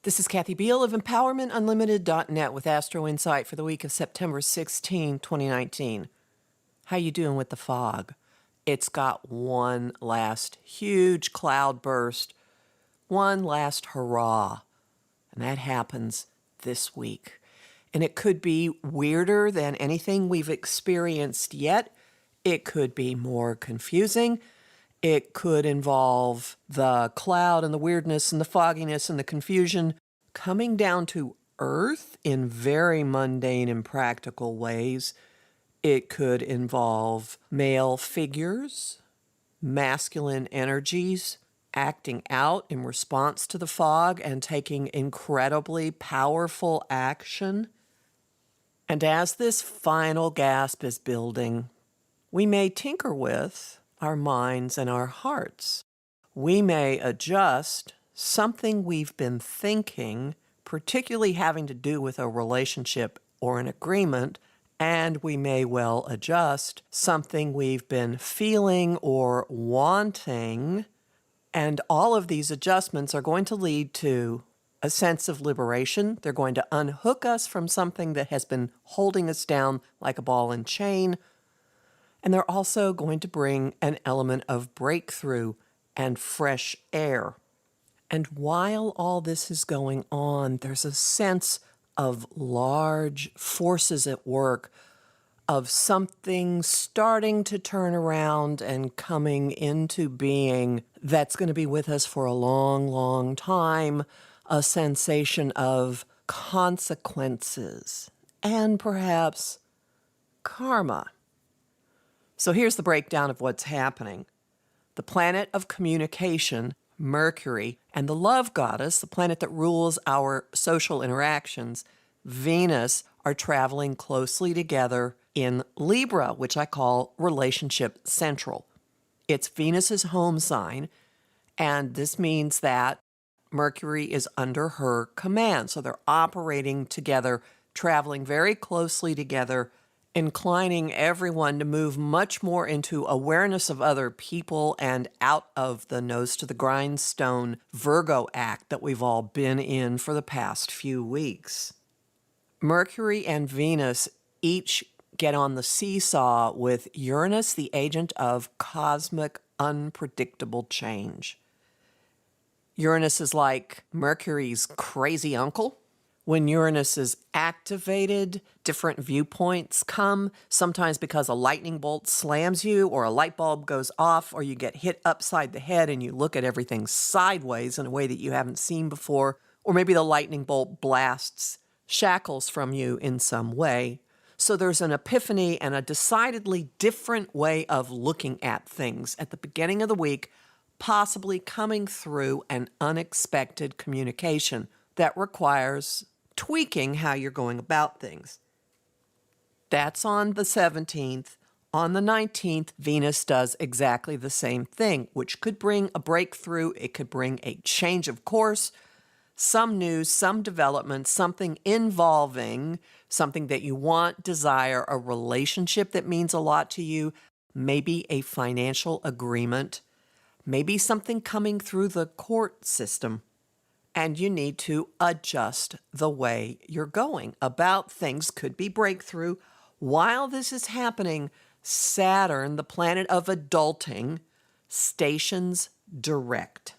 This is Kathy Biehl of EmpowermentUnlimited.net with Astro-Insight for the week of September 16, 2019. How you doing with the fog? It's got one last huge cloud burst, one last hurrah, and that happens this week. And it could be weirder than anything we've experienced yet. It could be more confusing. It could involve the cloud and the weirdness and the fogginess and the confusion coming down to earth in very mundane and practical ways. It could involve male figures, masculine energies, acting out in response to the fog and taking incredibly powerful action. And as this final gasp is building, we may tinker with our minds and our hearts. We may adjust something we've been thinking, particularly having to do with a relationship or an agreement, and we may well adjust something we've been feeling or wanting. And all of these adjustments are going to lead to a sense of liberation. They're going to unhook us from something that has been holding us down like a ball and chain. And they're also going to bring an element of breakthrough and fresh air. And while all this is going on, there's a sense of large forces at work, of something starting to turn around and coming into being that's going to be with us for a long, long time, a sensation of consequences and perhaps karma. So here's the breakdown of what's happening. The planet of communication, Mercury, and the love goddess, the planet that rules our social interactions, Venus, are traveling closely together in Libra, which I call relationship central. It's Venus's home sign, and this means that Mercury is under her command. So they're operating together, traveling very closely together, inclining everyone to move much more into awareness of other people and out of the nose to the grindstone Virgo act that we've all been in for the past few weeks. Mercury and Venus each get on the seesaw with Uranus, the agent of cosmic unpredictable change. Uranus is like Mercury's crazy uncle. When Uranus is activated, different viewpoints come, sometimes because a lightning bolt slams you or a light bulb goes off or you get hit upside the head and you look at everything sideways in a way that you haven't seen before, or maybe the lightning bolt blasts shackles from you in some way. So there's an epiphany and a decidedly different way of looking at things at the beginning of the week, possibly coming through an unexpected communication that requires tweaking how you're going about things. That's on the 17th. On the 19th, Venus does exactly the same thing, which could bring a breakthrough. It could bring a change of course, some news, some development, something involving something that you want, desire, a relationship that means a lot to you, maybe a financial agreement, maybe something coming through the court system. And you need to adjust the way you're going about things. Could be breakthrough. While this is happening, Saturn, the planet of adulting, stations direct.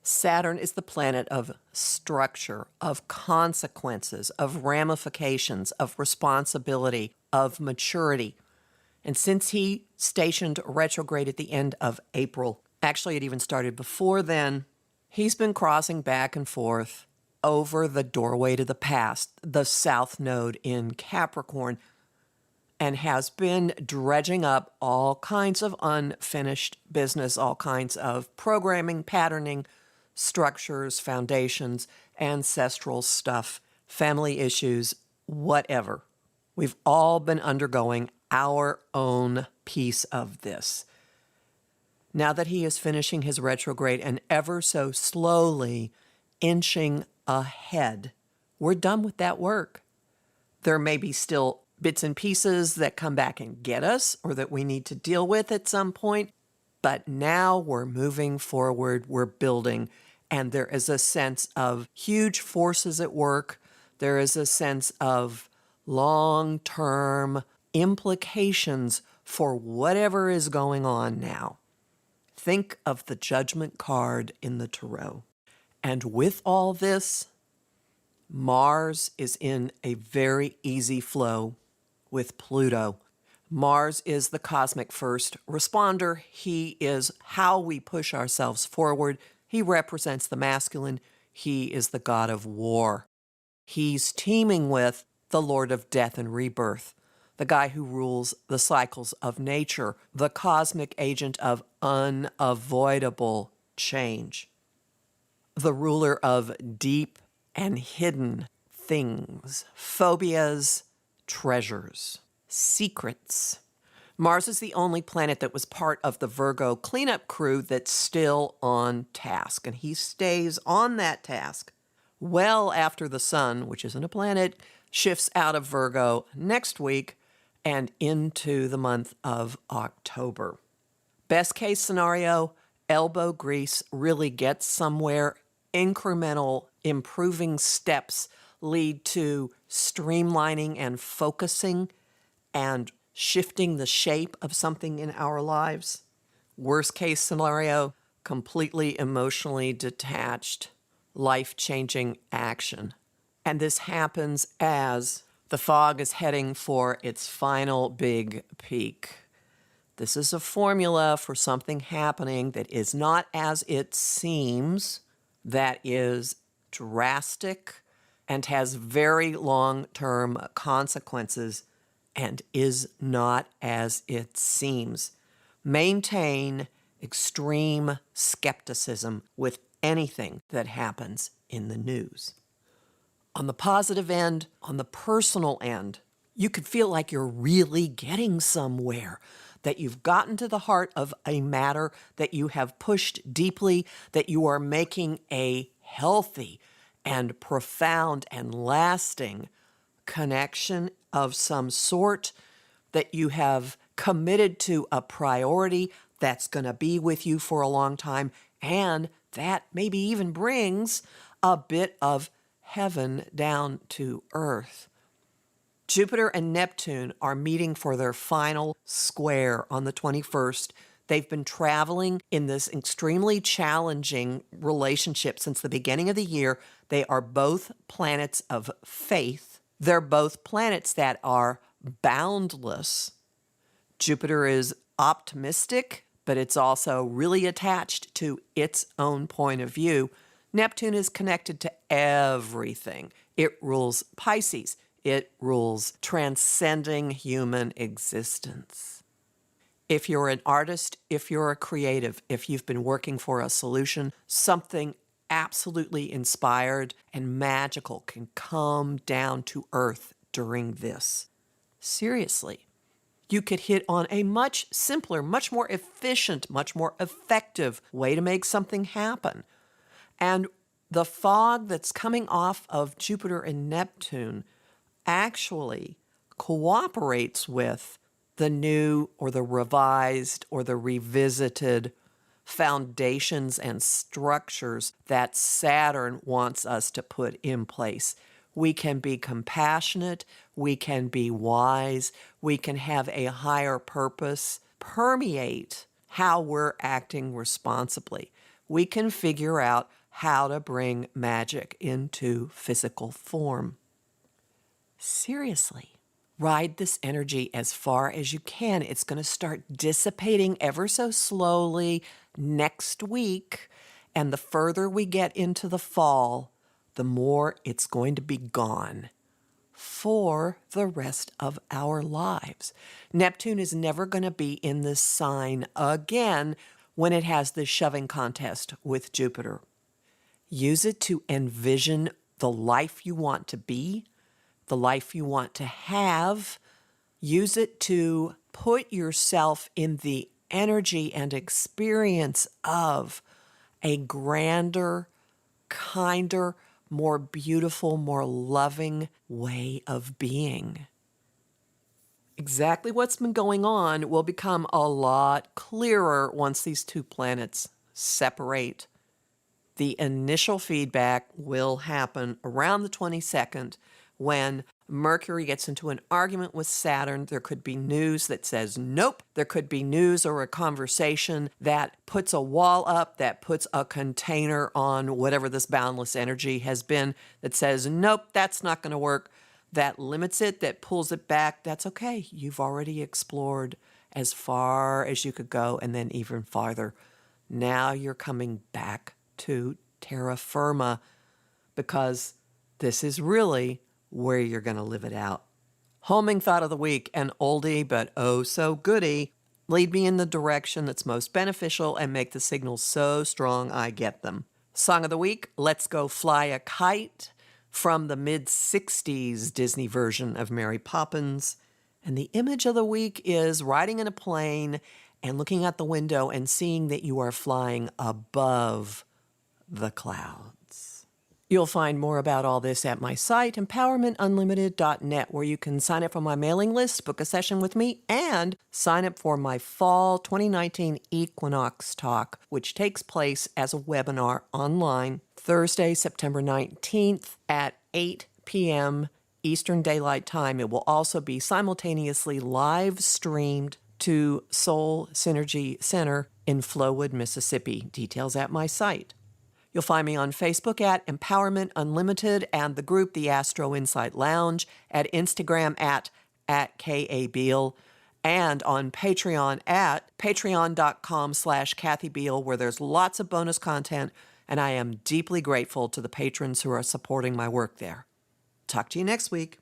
Saturn is the planet of structure, of consequences, of ramifications, of responsibility, of maturity. And since he stationed retrograde at the end of April, actually it even started before then, he's been crossing back and forth over the doorway to the past, the South Node in Capricorn, and has been dredging up all kinds of unfinished business, all kinds of programming, patterning, structures, foundations, ancestral stuff, family issues, whatever. We've all been undergoing our own piece of this. Now that he is finishing his retrograde and ever so slowly inching ahead, we're done with that work. There may be still bits and pieces that come back and get us or that we need to deal with at some point, but now we're moving forward, we're building, And there is a sense of huge forces at work. There is a sense of long-term implications for whatever is going on now. Think of the Judgment card in the Tarot. And with all this, Mars is in a very easy flow with Pluto. Mars is the cosmic first responder. He is how we push ourselves forward. He represents the masculine. He is the god of war. He's teaming with the Lord of Death and Rebirth, the guy who rules the cycles of nature, the cosmic agent of unavoidable change, the ruler of deep and hidden things, phobias, treasures, secrets. Mars is the only planet that was part of the Virgo cleanup crew that's still on task, and he stays on that task well after the sun, which isn't a planet, shifts out of Virgo next week and into the month of October. Best case scenario, elbow grease really gets somewhere. Incremental improving steps lead to streamlining and focusing and shifting the shape of something in our lives. Worst case scenario, completely emotionally detached, life-changing action. And this happens as the fog is heading for its final big peak. This is a formula for something happening that is not as it seems, that is drastic and has very long-term consequences and is not as it seems. Maintain extreme skepticism with anything that happens in the news. On the positive end, on the personal end, you could feel like you're really getting somewhere, that you've gotten to the heart of a matter, that you have pushed deeply, that you are making a healthy and profound and lasting connection of some sort, that you have committed to a priority that's going to be with you for a long time, and that maybe even brings a bit of heaven down to earth. Jupiter and Neptune are meeting for their final square on the 21st. They've been traveling in this extremely challenging relationship since the beginning of the year. They are both planets of faith. They're both planets that are boundless. Jupiter is optimistic, but it's also really attached to its own point of view. Neptune is connected to everything. It rules Pisces. It rules transcending human existence. If you're an artist, if you're a creative, if you've been working for a solution, something absolutely inspired and magical can come down to earth during this. Seriously. You could hit on a much simpler, much more efficient, much more effective way to make something happen. And the fog that's coming off of Jupiter and Neptune actually cooperates with the new or the revised or the revisited foundations and structures that Saturn wants us to put in place. We can be compassionate, we can be wise, we can have a higher purpose permeate how we're acting responsibly. We can figure out how to bring magic into physical form. Seriously, ride this energy as far as you can. It's going to start dissipating ever so slowly next week, and the further we get into the fall, the more it's going to be gone for the rest of our lives. Neptune is never going to be in this sign again when it has this shoving contest with Jupiter. Use it to envision the life you want to be, the life you want to have. Use it to put yourself in the energy and experience of a grander, kinder, more beautiful, more loving way of being. Exactly what's been going on will become a lot clearer once these two planets separate. The initial feedback will happen around the 22nd when Mercury gets into an argument with Saturn. There could be news that says nope. There could be news or a conversation that puts a wall up, that puts a container on whatever this boundless energy has been, that says nope, that's not going to work, that limits it, that pulls it back. That's okay. You've already explored as far as you could go and then even farther. Now you're coming back to terra firma, because this is really where you're going to live it out. Homing thought of the week, an oldie but oh so goodie. Lead me in the direction that's most beneficial and make the signals so strong I get them. Song of the week, Let's Go Fly a Kite, from the mid-60s Disney version of Mary Poppins. And the image of the week is riding in a plane and looking out the window and seeing that you are flying above the clouds. You'll find more about all this at my site, empowermentunlimited.net, where you can sign up for my mailing list, book a session with me, and sign up for my fall 2019 Equinox Talk, which takes place as a webinar online Thursday, September 19th at 8 p.m. Eastern Daylight Time. It will also be simultaneously live streamed to Soul Synergy Center in Flowood, Mississippi. Details at my site. You'll find me on Facebook at Empowerment Unlimited and the group The Astro-Insight Lounge, at Instagram at K.A. Biehl, and on Patreon at patreon.com/Kathy Biehl, where there's lots of bonus content, and I am deeply grateful to the patrons who are supporting my work there. Talk to you next week.